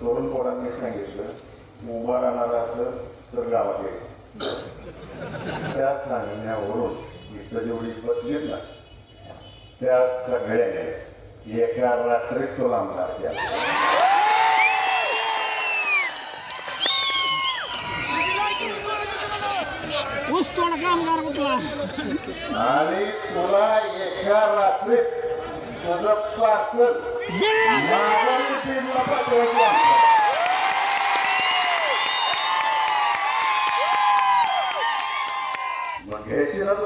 तरुण पोरांनी सांगितलं उभा राहणार असलं तर गावात यायचं. त्या सांगण्यावरून इथं जेवढी बसलीत ना त्या सगळ्याने एका रात्रीत तो आमदार केला. आणि तुला एका रात्रीत तुझं पार्सल मग घ्यायची ना तू.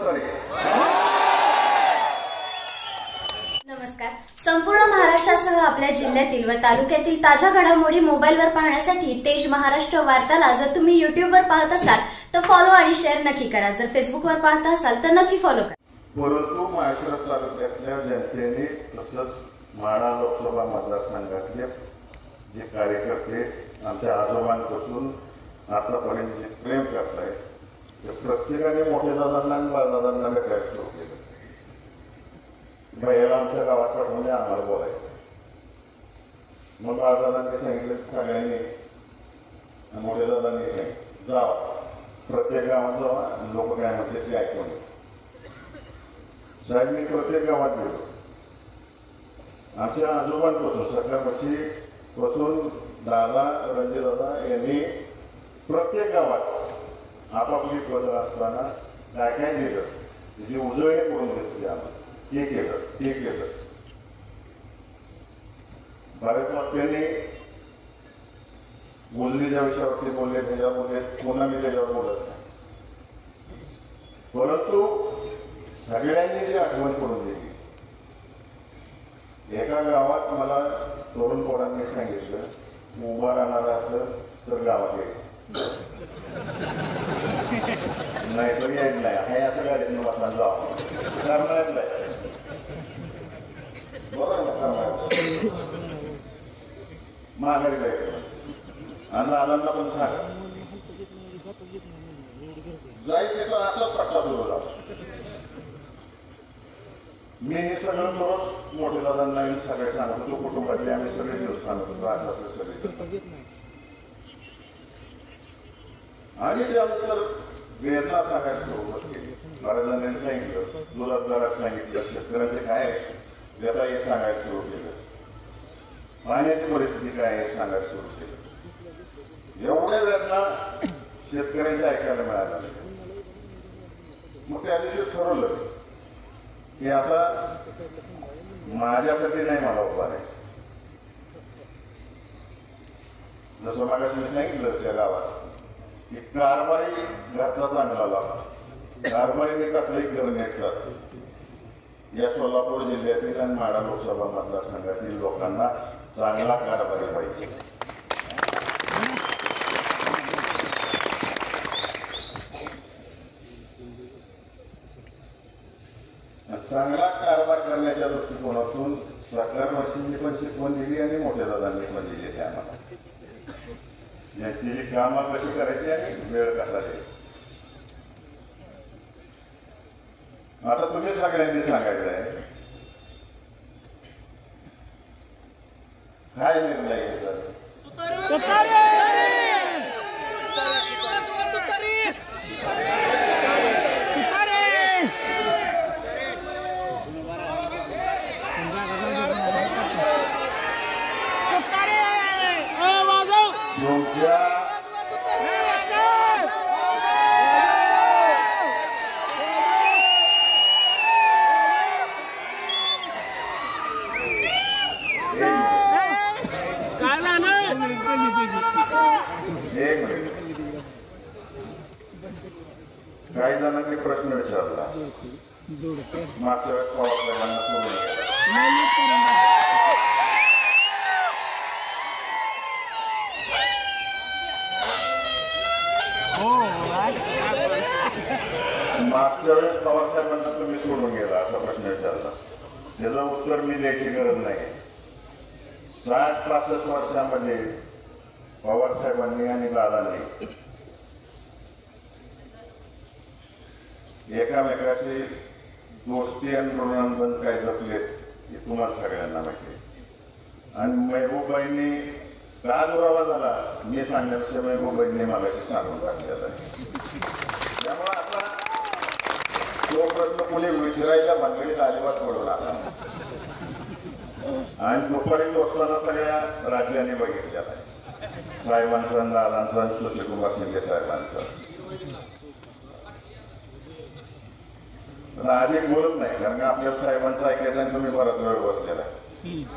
नमस्कार. संपूर्ण महाराष्ट्रासह आपल्या जिल्ह्यातील व तालुक्यातील ताज्या घडामोडी मोबाईलवर पाहण्यासाठी तेज महाराष्ट्र वार्ताला जर तुम्ही युट्यूबवर पाहत असाल तर फॉलो आणि शेअर नक्की करा. जर फेसबुकवर पाहत असाल तर नक्की फॉलो करा. परंतु माळशिरस तालुक्यातल्या जनतेने तसंच माढा लोकसभा मतदारसंघातले जे कार्यकर्ते आमच्या आजोबांपासून आतापर्यंत जे प्रेम करताय ते प्रत्येकाने मोठ्या दादांना आणि बाळदादांना भेटायला सुरू केलं. बाहेर आमच्या गावात म्हणजे आम्हाला बोलायचं. मग बाळदादांनी सांगितलं सगळ्यांनी मोठ्या दादांनी सांगितलं जा प्रत्येक गावात जावा लोक काय म्हणते ते ऐकून. साहेब मी प्रत्येक गावात गेलो. आमच्या आजोबांपासून सरकारपाशी पासून दादा रणजितदादा यांनी प्रत्येक गावात आपापली पद असताना काय काय दिलं त्याची उजळणी करून घेतली. आम्हाला हे केलं ते केलं. बऱ्याच त्यांनी गुजरीच्या विषयावरती बोलले त्याच्यावर बोलले पुन्हा मी त्याच्यावर बोलत नाही. परंतु सगळ्यांनी जी आठवण करून दिली. एका गावात मला तरुण पोरांनी सांगितलं उभा राहणार असलं तर गावात यायचं नाही तर यायच नाही. हे असं गाडीतून बसणार जावं करणारच नाही. बरोबर महागाडी जायचं आणि दादांना पण सांगा जाईल तिथं असाच प्रकार सुरू झाला. मी हे सगळं बरोच मोठे दादांना सगळे सांगत होतो. कुटुंबातले आम्ही सगळे दिवस सांगत होतो असं सगळे. आणि त्यानंतर वेदना सांगायला सुरुवात केली. बऱ्याच जणांनी सांगितलं दुधात सांगितलं शेतकऱ्याचे काय व्यथा हे सांगायला सुरू केलं. पाण्याची परिस्थिती काय हे सांगायला सुरू केलं. एवढ्या वेदना शेतकऱ्यांच्या ऐकायला मिळाल्या. मग त्या दिवशी ठरवलं की आता माझ्यासाठी नाही मला उभा राहायचं. जसं मागाशी मी सांगितलं त्या गावात की कारभारी घरचा चांगला लावा. कारभारीने कसलाही करण्याचा या सोलापूर जिल्ह्यातील आणि माढा लोकसभा मतदारसंघातील लोकांना चांगला कारभारी पाहिजे. चांगला कारभार करण्याच्या दृष्टिकोनातून सरकारवर्षींनी पण शिकवण दिली आणि मोठ्या दादांनी पण दिली आम्हाला. यांची कामं कशी करायची आणि वेळ कसा द्यायचा. आता तुम्ही सगळ्यांनी सांगायचं आहे काय निर्णय घेतला. काही जणांनी प्रश्न विचारला मागच्या वेळेस पवारसाहेबांना सोडून मागच्या वेळेस पवारसाहेबांना तुम्ही सोडून गेला असा प्रश्न विचारला. त्याचं उत्तर मी द्यायची गरज नाही. 60-65 वर्षांमध्ये पवारसाहेबांनी आणि दादांनी एकामेकाची दोस्ती आणि ऋणानुबंध काय जपले हे तुम्हाला सगळ्यांना माहिती आहे. आणि महबूबाईंनी का दुरावा झाला मी सांगण्यापेक्षा मी मुंबईने मागाशी सांगून टाकलेला आहे. त्यामुळे आता तो प्रश्न कोणी विचारायच्या भानगडीत अजिबात पडू लागला आणि दुपारी दोस्ताना सगळ्या राज्यांनी बघितलेला आहे. साहेबांचा, दादांचा, सुशीलकुमार शिंदे साहेबांचा. आधी बोलत नाही कारण का आपल्या साहेबांचं ऐकायचं आणि तुम्ही बराच वेळ बसलेला आहे.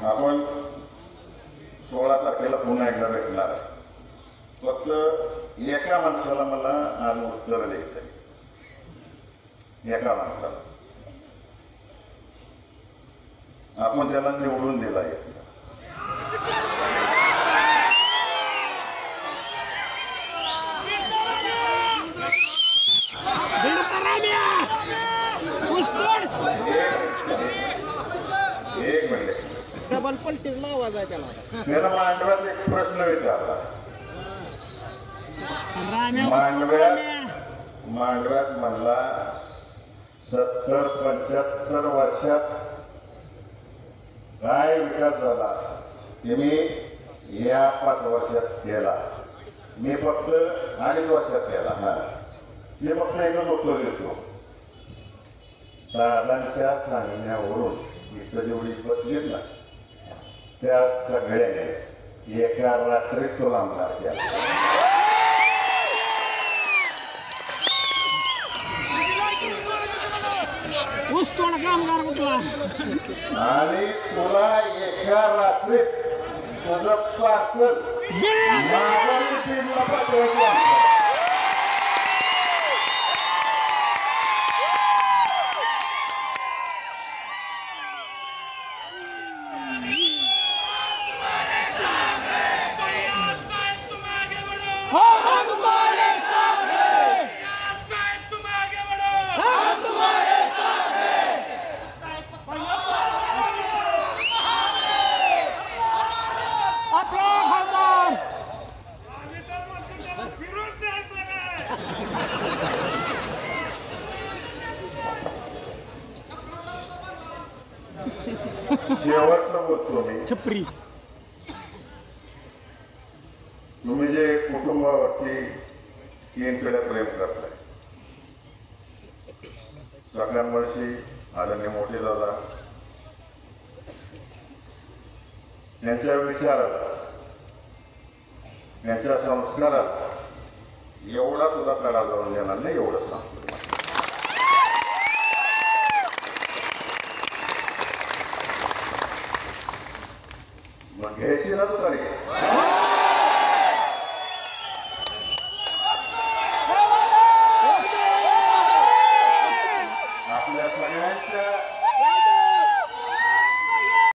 आपण 16 तारखेला पुन्हा एकदा भेटणार आहे. फक्त एका माणसाला मला आज उत्तर द्यायचं आहे. एका माणसाला आपण त्याला निवडून दिला आहे. एक मिनिट डबल पलटीला आवाज आहे त्याला. त्याला मांडव्यात एक प्रश्न विचारला. मांडव्यात म्हणला 70-75 वर्षात काय विकास झाला ते मी या 5 वर्षात केला. मी फक्त 2.5 वर्षात केला. मी फक्त एकच उत्तर देतो. दादांच्या सांगण्यावरून इथं जेवढी बसलीत ना त्या सगळ्याने एका रात्रीत तो लांबणार केला. आणि तुला एका रात्रीत तुझं पार्सल माघारी टीमला पाठवायचं. शेवटचं बोलतो मी. छपरी तुम्ही जे कुटुंबावरती 3 पिढ्या प्रेम करताय. सगळ्यांवर्षी आदरणीय मोठे दादा त्यांच्या विचाराला त्यांच्या संस्काराला एवढा सुद्धा तडा जाऊन देणार नाही. एवढं सांगतो. मग घ्यायची ना तरी आपल्या सगळ्यांच्या